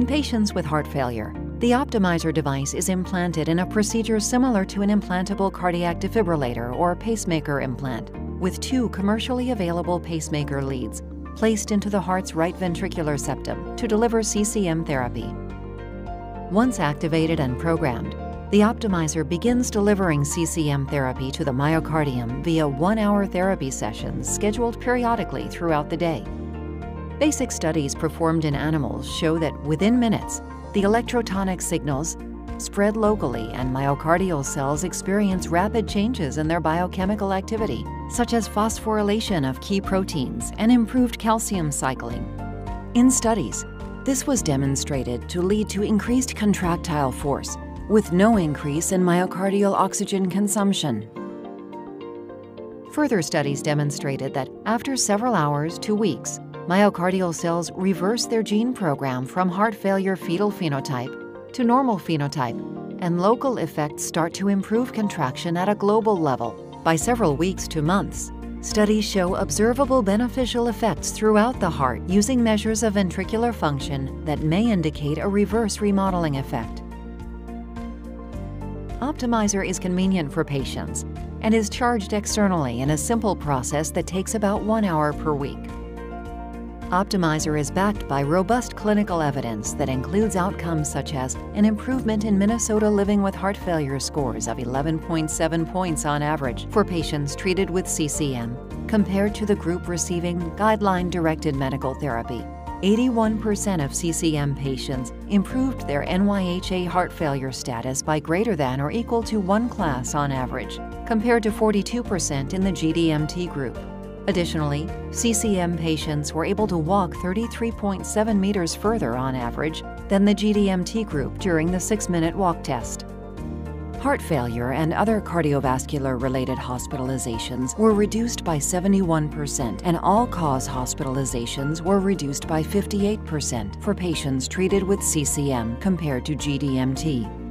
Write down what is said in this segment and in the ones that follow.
patients with heart failure, the Optimizer device is implanted in a procedure similar to an implantable cardiac defibrillator or pacemaker implant, with 2 commercially available pacemaker leads placed into the heart's right ventricular septum to deliver CCM therapy. Once activated and programmed, the Optimizer begins delivering CCM therapy to the myocardium via 1-hour therapy sessions scheduled periodically throughout the day. Basic studies performed in animals show that within minutes, the electrotonic signals spread locally and myocardial cells experience rapid changes in their biochemical activity, such as phosphorylation of key proteins and improved calcium cycling. In studies, this was demonstrated to lead to increased contractile force, with no increase in myocardial oxygen consumption. Further studies demonstrated that after several hours to weeks, myocardial cells reverse their gene program from heart failure fetal phenotype to normal phenotype, and local effects start to improve contraction at a global level. By several weeks to months, studies show observable beneficial effects throughout the heart using measures of ventricular function that may indicate a reverse remodeling effect. Optimizer is convenient for patients and is charged externally in a simple process that takes about 1 hour per week. Optimizer is backed by robust clinical evidence that includes outcomes such as an improvement in Minnesota living with heart failure scores of 11.7 points on average for patients treated with CCM, compared to the group receiving guideline-directed medical therapy. 81% of CCM patients improved their NYHA heart failure status by greater than or equal to 1 class on average, compared to 42% in the GDMT group. Additionally, CCM patients were able to walk 33.7 meters further on average than the GDMT group during the 6-minute walk test. Heart failure and other cardiovascular-related hospitalizations were reduced by 71%, and all-cause hospitalizations were reduced by 58% for patients treated with CCM compared to GDMT.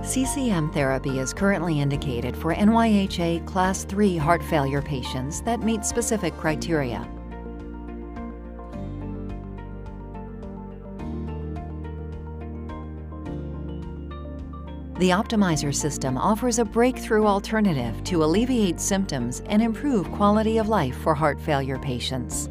CCM therapy is currently indicated for NYHA Class 3 heart failure patients that meet specific criteria. The Optimizer system offers a breakthrough alternative to alleviate symptoms and improve quality of life for heart failure patients.